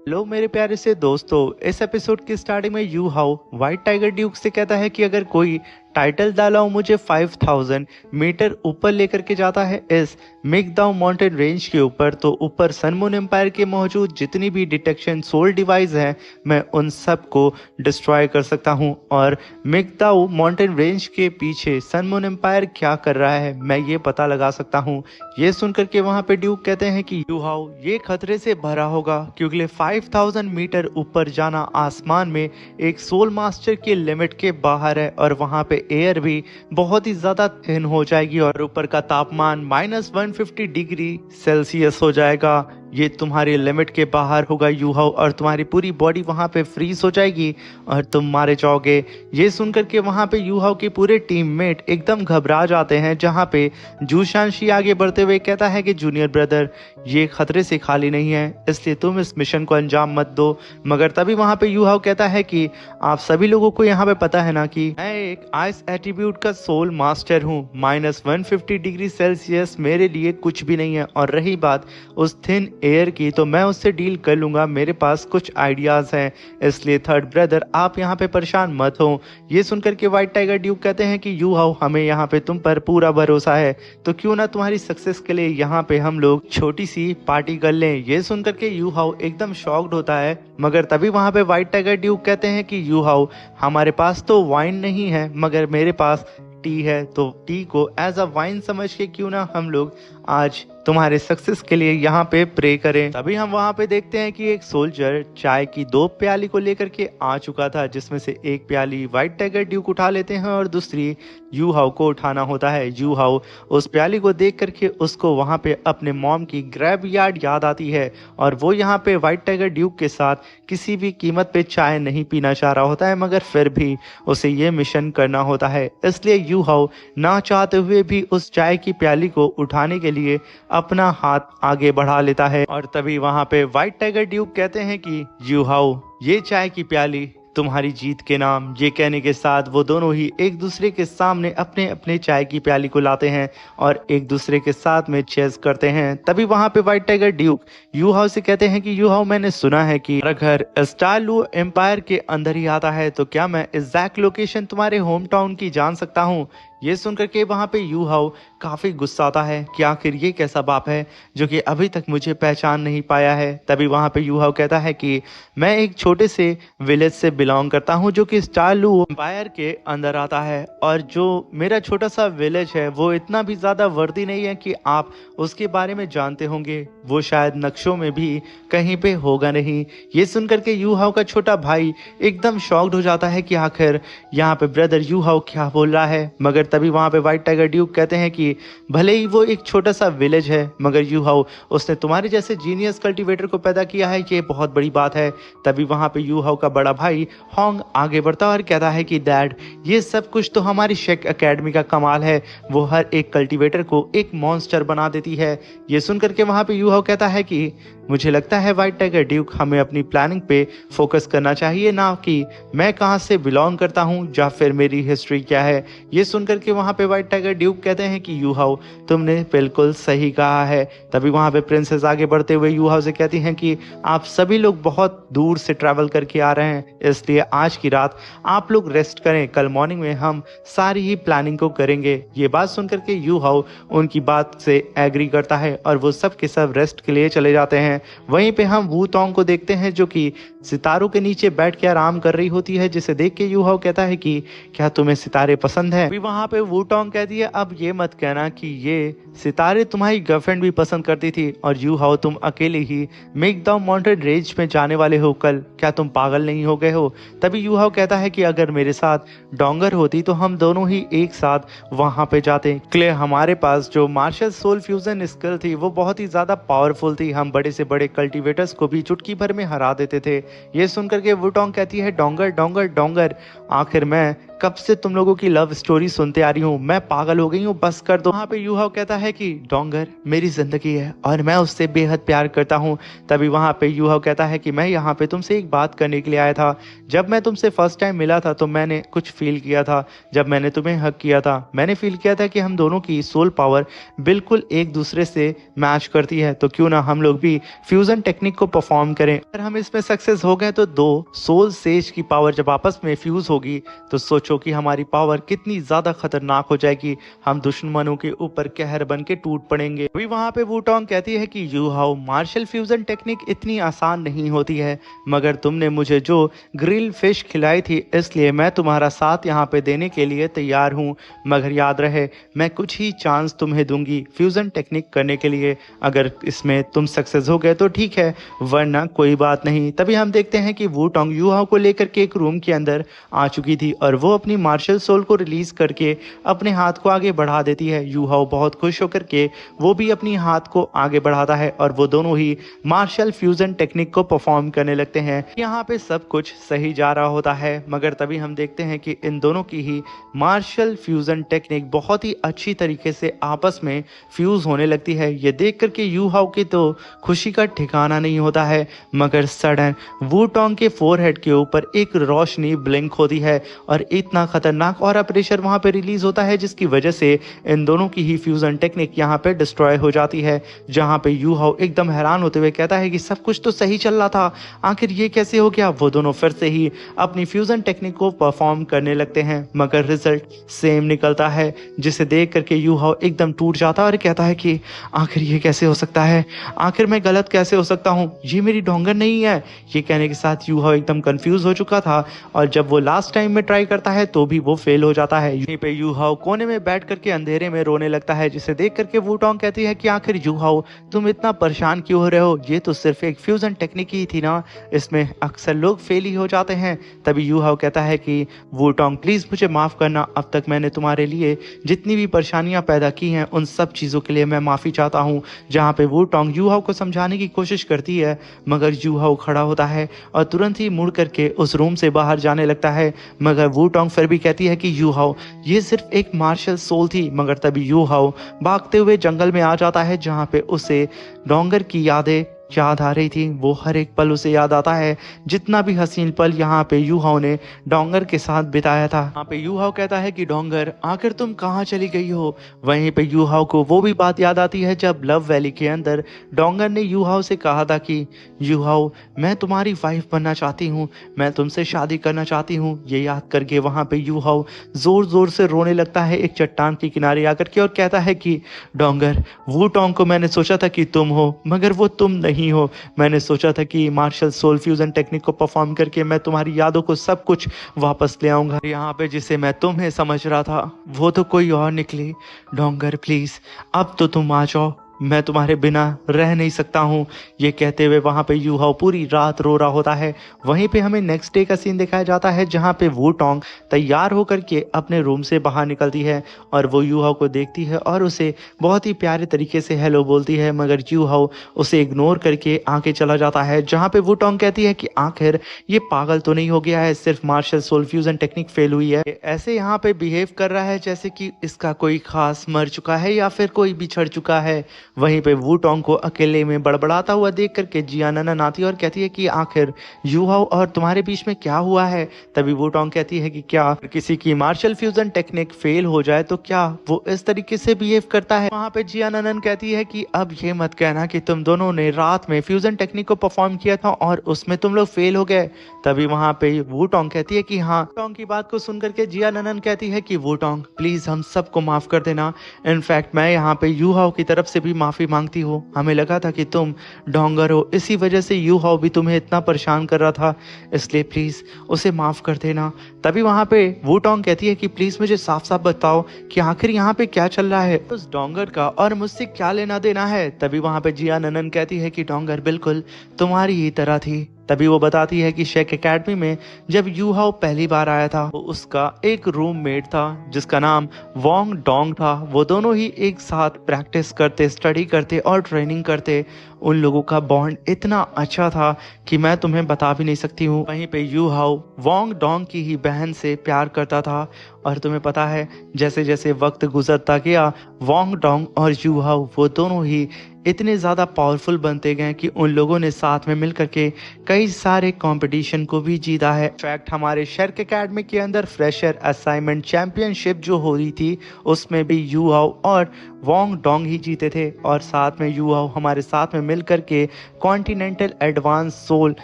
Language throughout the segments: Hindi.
हेलो मेरे प्यारे से दोस्तों, इस एपिसोड की स्टार्टिंग में you how white tiger Duke से कहता है कि अगर कोई टाइटल डालाओ मुझे 5000 मीटर ऊपर लेकर के जाता है इस मिगदाओ माउंटेन रेंज के ऊपर, तो ऊपर सन मून एम्पायर के मौजूद जितनी भी डिटेक्शन सोल डिवाइस हैं मैं उन सब को डिस्ट्रॉय कर सकता हूं। और मिगदाओ माउंटेन रेंज के पीछे सन मून एम्पायर क्या कर रहा है मैं ये पता लगा सकता हूं। ये सुनकर के वहां पे ड्यूक कहते हैं कि यू हाउ ये खतरे से भरा होगा क्योंकि 5000 मीटर ऊपर जाना आसमान में एक सोल मास्टर की लिमिट के बाहर है और वहां पे एयर भी बहुत ही ज्यादा थिन हो जाएगी और ऊपर का तापमान -150 डिग्री सेल्सियस हो जाएगा। ये तुम्हारी लिमिट के बाहर होगा यू हाउ, और तुम्हारी पूरी बॉडी वहां पे फ्रीज हो जाएगी और तुम मारे जाओगे। ये सुनकर के वहां पे यू हाउ के पूरे टीममेट एकदम घबरा जाते हैं, जहां पे जूशानशी आगे बढ़ते हुए कहता है कि जूनियर ब्रदर ये खतरे से खाली नहीं है, इसलिए तुम इस मिशन को अंजाम मत दो। मगर तभी वहां पे यू हाउ कहता है कि आप सभी लोगों को यहाँ पे पता है ना कि मैं एक आइस एट्रीब्यूट का सोल मास्टर हूँ। -150 डिग्री सेल्सियस मेरे लिए कुछ भी नहीं है, और रही बात उस थिन एयर की तो मैं उससे डील कर लूंगा, मेरे पास कुछ आइडियाज हैं, इसलिए थर्ड ब्रदर आप यहाँ पे परेशान मत हो। ये सुनकर के व्हाइट टाइगर ड्यूक कहते हैं कि यू हाउ हमें यहाँ पे तुम पर पूरा भरोसा है, तो क्यों ना तुम्हारी सक्सेस के लिए यहाँ पे हम लोग छोटी सी पार्टी कर लें। ये सुनकर के यू हाउ एकदम शॉक्ड होता है, मगर तभी वहां पे व्हाइट टाइगर ड्यूक कहते हैं कि यू हाउ हमारे पास तो वाइन नहीं है मगर मेरे पास टी है, तो टी को एज अ वाइन समझ के क्यों ना हम लोग आज तुम्हारे सक्सेस के लिए यहाँ पे प्रे करें। तभी हम वहाँ पे देखते हैं कि एक सोल्जर चाय की 2 प्याली को लेकर के आ चुका था, जिसमें से एक प्याली व्हाइट टाइगर ड्यूक उठा लेते हैं और दूसरी यू हाउ को उठाना होता है। यू हाउ उस प्याली को देख करके उसको वहाँ पे अपने मॉम की ग्रैब यार्ड याद आती है और वो यहाँ पे व्हाइट टाइगर ड्यूक के साथ किसी भी कीमत पे चाय नहीं पीना चाह रहा होता है, मगर फिर भी उसे ये मिशन करना होता है। इसलिए यू हाउ ना चाहते हुए भी उस चाय की प्याली को उठाने के लिए अपना हाथ आगे बढ़ा लेता है। और तभी वहां पे व्हाइट टाइगर ड्यूक कहते हैं कि यू हाउ ये चाय की प्याली तुम्हारी जीत के नाम। ये कहने के साथ वो दोनों ही एक दूसरे के सामने अपने अपने चाय की प्याली को लाते हैं और एक दूसरे के साथ में चेस करते हैं। तभी वहां पे white tiger Duke you how से कहते हैं कि यू हाउ मैंने सुना है कि तुम्हारा घर स्टारलू एम्पायर के अंदर ही आता है, तो क्या मैं एग्जैक्ट लोकेशन तुम्हारे होम टाउन की जान सकता हूँ। ये सुनकर के वहां पे यू हाउ काफी गुस्सा आता है कि आखिर ये कैसा बाप है जो कि अभी तक मुझे पहचान नहीं पाया है। तभी वहां पे यू हाउ कहता है कि मैं एक छोटे से विलेज से बिलोंग करता हूं जो कि स्टारलू एम्पायर के अंदर आता है, और जो मेरा छोटा सा विलेज है वो इतना भी ज्यादा वर्दी नहीं है कि आप उसके बारे में जानते होंगे, वो शायद नक्शों में भी कहीं पे होगा नहीं। ये सुनकर के यू हाउ का छोटा भाई एकदम शॉक्ड हो जाता है कि आखिर यहाँ पे ब्रदर यू हाउ क्या बोल रहा है। मगर तभी वहां पे व्हाइट टाइगर ड्यूक कहते हैं कि भले ही वो एक छोटा सा विलेज है मगर यू हाउ उसने तुम्हारे जैसे जीनियस कल्टीवेटर को पैदा किया है, ये बहुत बड़ी बात है। तभी वहां पे यू हाउ का बड़ा भाई होंग आगे बढ़ता है और कहता है कि डैड ये सब कुछ तो हमारी शेक एकेडमी का कमाल है, वो हर एक कल्टीवेटर को एक मॉन्स्टर बना देती है। ये सुनकर के वहां पे यू हाउ कहता है कि मुझे लगता है व्हाइट टाइगर ड्यूक हमें अपनी प्लानिंग पे फोकस करना चाहिए, ना कि मैं कहां से बिलोंग करता हूं या फिर मेरी हिस्ट्री क्या है। ये सुनकर के वहां पे व्हाइट टाइगर ड्यूक कहते हैं कि यू हाउ तुमने बिल्कुल सही कहा है। तभी वहां पे प्रिंसेस आगे बढ़ते हुए यू हाउ से कहती हैं कि आप सभी लोग बहुत दूर से ट्रैवल करके आ रहे हैं, इसलिए आज की रात आप लोग रेस्ट करें, कल मॉर्निंग में हम सारी ही प्लानिंग को करेंगे। ये बात सुनकर के यू हाउ उनकी बात से एग्री करता है और वो सब के सब रेस्ट के लिए चले जाते हैं। वहीं पे हम वू टोंग को देखते हैं जो कि सितारों के नीचे बैठ के आराम कर रही होती है, जिसे देख के यू हाउ कहता है कि क्या तुम्हें सितारे पसंद हैं। अभी वहां पे वू टोंग कहती है अब ये मत कहना कि ये सितारे तुम्हारी गर्लफ्रेंड भी पसंद करती थी और यू हाउ तुम अकेले ही मिगदाओ माउंटेन रेंज में जाने वाले हो कल, क्या तुम पागल नहीं हो गए हो। तभी यू हाउ कहता है कि अगर मेरे साथ डोंगर होती तो हम दोनों ही एक साथ वहां पे जाते। क्ले हमारे पास जो मार्शल सोल फ्यूजन स्किल थी वो बहुत ही ज्यादा पावरफुल थी, हम बड़े से बड़े कल्टीवेटर्स को भी चुटकी भर में हरा देते थे। ये सुनकर के वुटोंग कहती है डोंगर डोंगर डोंगर, आखिर मैं कब से तुम लोगों की लव स्टोरी सुनते आ रही हूँ, मैं पागल हो गई हूँ, बस कर दो। वहाँ पे यूहाओ कहता है कि डोंगर मेरी जिंदगी है और मैं उससे बेहद प्यार करता हूँ। तभी वहाँ पे यूहाओ कहता है कि मैं यहाँ पे तुमसे एक बात करने के लिए आया था। जब मैं तुमसे फर्स्ट टाइम मिला था तो मैंने कुछ फील किया था। जब मैंने तुम्हें हक किया था मैंने फील किया था कि हम दोनों की सोल पावर बिल्कुल एक दूसरे से मैच करती है, तो क्यों ना हम लोग भी फ्यूजन टेक्निक को परफॉर्म करें। अगर हम इसमें सक्सेस हो गए तो दो सोल सेज की पावर जब आपस में फ्यूज होगी तो सोचो कि हमारी पावर कितनी ज्यादा खतरनाक हो जाएगी, हम दुश्मनों के ऊपर कहर बन के टूट पड़ेंगे। अभी वहां पे वूटोंग कहती है कि यूहाओ मार्शल फ्यूजन टेक्निक इतनी आसान नहीं होती है, मगर तुमने मुझे जो ग्रिल फिश खिलाई थी इसलिए मैं तुम्हारा साथ यहाँ पे देने के लिए तैयार हूँ। मगर याद रहे मैं कुछ ही चांस तुम्हें दूंगी फ्यूजन टेक्निक करने के लिए, अगर इसमें तुम सक्सेस हो गए तो ठीक है वरना कोई बात नहीं। तभी हम देखते हैं कि वूटोंग यूहाओ को लेकर के एक रूम के अंदर आ चुकी थी और वो अपनी मार्शल सोल को रिलीज करके अपने हाथ को आगे बढ़ा देती है। यूहाओ बहुत खुश होकर के वो भी अपनी हाथ को आगे बढ़ाता है और वो दोनों ही मार्शल फ्यूजन टेक्निक को परफॉर्म करने लगते हैं। यहाँ पे सब कुछ सही जा रहा होता है, मगर तभी हम देखते हैं कि इन दोनों की ही मार्शल फ्यूजन टेक्निक बहुत ही अच्छी तरीके से आपस में फ्यूज होने लगती है। ये देख करके यूहाओ की तो खुशी का ठिकाना नहीं होता है, मगर सडन वूटोंग के फोरहेड के ऊपर एक रोशनी ब्लिंक होती है और इतना खतरनाक और प्रेशर वहां पे रिलीज होता है जिसकी वजह से इन दोनों की ही फ्यूजन टेक्निक यहाँ पे डिस्ट्रॉय हो जाती है। जहां पे यूहाओ एकदम हैरान होते हुए कहता है कि सब कुछ तो सही चल रहा था, आखिर ये कैसे हो गया। वो दोनों फिर से ही अपनी फ्यूजन टेक्निक को परफॉर्म करने लगते हैं, मगर रिजल्ट सेम निकलता है, जिसे देख करके यूहाओ एकदम टूट जाता है और कहता है कि आखिर ये कैसे हो सकता है, आखिर मैं गलत कैसे हो सकता हूँ, ये मेरी डोंगर नहीं है। ये कहने के साथ यूहाओ एकदम कंफ्यूज हो चुका था और जब वो लास्ट टाइम में ट्राई करता है तो भी वो फेल हो जाता है। यहीं पे यूहाओ कोने में बैठ करके अंधेरे में रोने लगता है, जिसे देख करके वूटोंग कहती है कि आखिर यूहाओ तुम इतना परेशान क्यों हो रहे हो, ये तो सिर्फ एक फ्यूजन टेक्निक ही थी ना, इसमें अक्सर लोग फेल ही हो जाते हैं। तभी यूहाओ कहता है कि वूटोंग प्लीज मुझे माफ करना, अब तक मैंने तुम्हारे लिए जितनी भी परेशानियां पैदा की हैं उन सब चीजों के लिए मैं माफी चाहता हूँ। जहाँ पे वूटोंग यूहाओ को समझाने की कोशिश करती है, मगर यूहाओ खड़ा होता है और तुरंत ही मुड़ करके उस रूम से बाहर जाने लगता है। मगर वूटोंग फिर भी कहती है कि यूहाओ ये सिर्फ एक मार्शल सोल थी। मगर तभी यूहाओ भागते हुए जंगल में आ जाता है जहाँ पे उसे डोंगर की यादें याद आ रही थी। वो हर एक पल उसे याद आता है, जितना भी हसीन पल यहाँ पे यूहाओ ने डोंगर के साथ बिताया था। यहाँ पे यूहाओ कहता है कि डोंगर आखिर तुम कहाँ चली गई हो। वहीं पे यूहाओ को वो भी बात याद आती है जब लव वैली के अंदर डोंगर ने यूहाओ से कहा था कि यूहाओ मैं तुम्हारी वाइफ बनना चाहती हूँ, मैं तुमसे शादी करना चाहती हूँ। ये याद करके वहाँ पे यूहाओ जोर जोर से रोने लगता है एक चट्टान के किनारे आकर के और कहता है कि डोंगर वूटोंग को मैंने सोचा था कि तुम हो, मगर वो तुम नहीं हो। मैंने सोचा था कि मार्शल सोल फ्यूजन टेक्निक को परफॉर्म करके मैं तुम्हारी यादों को सब कुछ वापस ले आऊंगा। यहाँ पे जिसे मैं तुम्हें समझ रहा था वो तो कोई और निकली। डोंगर प्लीज अब तो तुम आ जाओ, मैं तुम्हारे बिना रह नहीं सकता हूँ। ये कहते हुए वहाँ पे यूहाओ पूरी रात रो रहा होता है। वहीं पे हमें नेक्स्ट डे का सीन दिखाया जाता है जहाँ पे वूटोंग तैयार होकर के अपने रूम से बाहर निकलती है और वो यूहाओ को देखती है और उसे बहुत ही प्यारे तरीके से हेलो बोलती है, मगर यूहाओ उसे इग्नोर करके आगे चला जाता है। जहाँ पे वूटोंग कहती है कि आखिर ये पागल तो नहीं हो गया है, सिर्फ martial soul fusion technique fail हुई है। ऐसे यहाँ पे बिहेव कर रहा है जैसे कि इसका कोई खास मर चुका है या फिर कोई बिछड़ चुका है। वहीं पे वूटोंग को अकेले में बड़बड़ाता हुआ देख करके जियानन आती है और कहती है कि आखिर यूहाओ और तुम्हारे बीच में क्या हुआ है। तभी वूटोंग कहती है कि क्या किसी की मार्शल फ्यूजन टेक्निक फेल हो जाए तो क्या वो इस तरीके से बिहेव करता है। वहां पे जियानन कहती है कि अब ये मत कहना कि तुम दोनों ने रात में फ्यूजन टेक्निक को परफॉर्म किया था और उसमें तुम लोग फेल हो गए। तभी वहां पे वूटोंग कहती है कि हाँ। वूटोंग की बात को सुनकर के जियानन कहती है कि वूटोंग प्लीज हम सबको माफ कर देना, इनफैक्ट मैं यहाँ पे यूहाओ की तरफ से भी माफी मांगती हूँ। हमें लगा था कि तुम डोंगर हो, इसी वजह से यूहाओ भी तुम्हें इतना परेशान कर रहा था, इसलिए प्लीज उसे माफ कर देना। तभी वहां पे वूटोंग कहती है कि प्लीज मुझे साफ साफ बताओ कि आखिर यहाँ पे क्या चल रहा है, उस डोंगर का और मुझसे क्या लेना देना है। तभी वहां पे जियानन कहती है कि डोंगर बिल्कुल तुम्हारी ही तरह थी, तभी वो बताती है कि शेक एकेडमी में जब यू हाओ पहली बार आया था वो उसका एक रूममेट था जिसका नाम वोंग डोंग था। वो दोनों ही एक साथ प्रैक्टिस करते, स्टडी करते और ट्रेनिंग करते। उन लोगों का बॉन्ड इतना अच्छा था कि मैं तुम्हें बता भी नहीं सकती हूँ। वहीं पे यू हाओ वोंग डोंग की ही बहन से प्यार करता था। और तुम्हें पता है जैसे जैसे वक्त गुजरता गया वोंग डोंग और यू हाओ वो दोनों ही इतने ज़्यादा पावरफुल बनते गए कि उन लोगों ने साथ में मिलकर के कई सारे कंपटीशन को भी जीता है। फैक्ट हमारे शेक एकेडमी के अंदर फ्रेशर असाइनमेंट चैंपियनशिप जो हो रही थी उसमें भी यू हाओ और वोंग डोंग ही जीते थे। और साथ में यू हाओ हमारे साथ में मिलकर के continental advance soul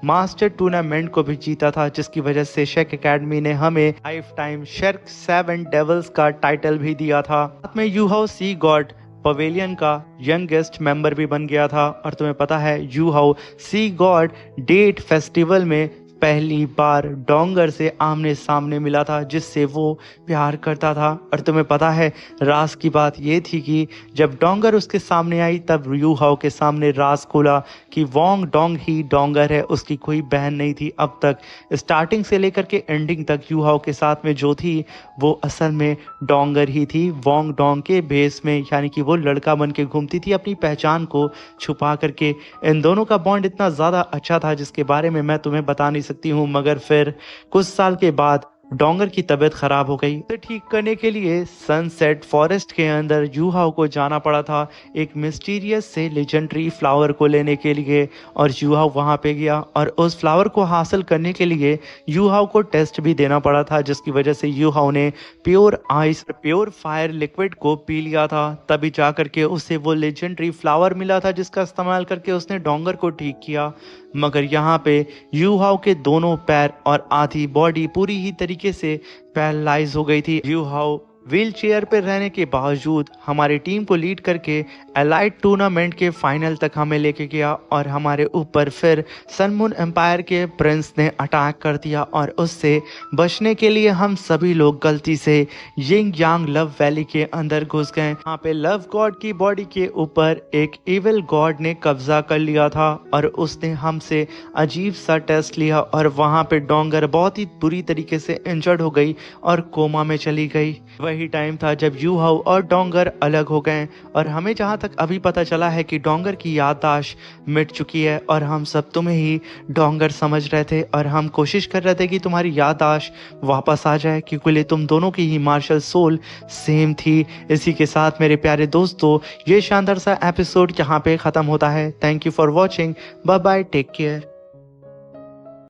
master tournament को भी जीता था, जिसकी वजह से शेक एकेडमी ने हमें लाइफ टाइम शेक 7 डेविल्स का टाइटल भी दिया था। साथ में यू हाओ सी गॉड पवेलियन का यंगेस्ट मेंबर भी बन गया था। और तुम्हें पता है यू हाओ सी गॉड डेट फेस्टिवल में पहली बार डोंगर से आमने सामने मिला था जिससे वो प्यार करता था। और तुम्हें पता है राज की बात ये थी कि जब डोंगर उसके सामने आई तब यू हाओ के सामने राज खोला कि वोंग डोंग ही डोंगर है, उसकी कोई बहन नहीं थी अब तक। स्टार्टिंग से लेकर के एंडिंग तक यू हाओ के साथ में जो थी वो असल में डोंगर ही थी, वोंग डोंग के बेस में, यानी कि वो लड़का बन के घूमती थी अपनी पहचान को छुपा करके। इन दोनों का बॉन्ड इतना ज़्यादा अच्छा था जिसके बारे में मैं तुम्हें बता नहीं सकती हूँ। मगर फिर कुछ साल के बाद डोंगर की तबीयत खराब हो गई तो ठीक करने के लिए सनसेट फॉरेस्ट के अंदर यू हाओ को जाना पड़ा था एक मिस्टीरियस से लेजेंडरी फ्लावर को लेने के लिए। और यू हाओ वहां पे गया और उस फ्लावर को हासिल करने के लिए यू हाओ को टेस्ट भी देना पड़ा था, जिसकी वजह से यू हाओ ने pure ice pure fire liquid को पी लिया था। तभी जा करके उसे वो लेजेंडरी फ्लावर मिला था जिसका इस्तेमाल करके उसने डोंगर को ठीक किया। मगर यहाँ पे यू हाओ के दोनों पैर और आधी बॉडी पूरी ही तरीके से पैरालाइज हो गई थी। यू हाओ व्हील चेयर पर रहने के बावजूद हमारी टीम को लीड करके एलाइट टूर्नामेंट के फाइनल तक हमें लेके गया और हमारे ऊपर फिर सनमून एम्पायर के प्रिंस ने अटैक कर दिया। और उससे बचने के लिए हम सभी लोग गलती से यिंग यांग लव वैली के अंदर घुस गए। यहाँ पे लव गॉड की बॉडी के ऊपर एक इविल गॉड ने कब्जा कर लिया था और उसने हमसे अजीब सा टेस्ट लिया और वहाँ पे डोंगर बहुत ही बुरी तरीके से इंजर्ड हो गई और कोमा में चली गई। वही टाइम था जब यू हाओ और डोंगर अलग हो गए और हमें जहाँ तक अभी पता चला है कि डोंगर की याददाश्त मिट चुकी है और हम सब तुम्हें ही डोंगर समझ रहे थे और हम कोशिश कर रहे थे कि तुम्हारी याददाश्त वापस आ जाए क्योंकि तुम दोनों की ही मार्शल सोल सेम थी। इसी के साथ मेरे प्यारे दोस्तों ये शानदार सा एपिसोड यहाँ पे ख़त्म होता है। Thank you for watching, bye bye, take care.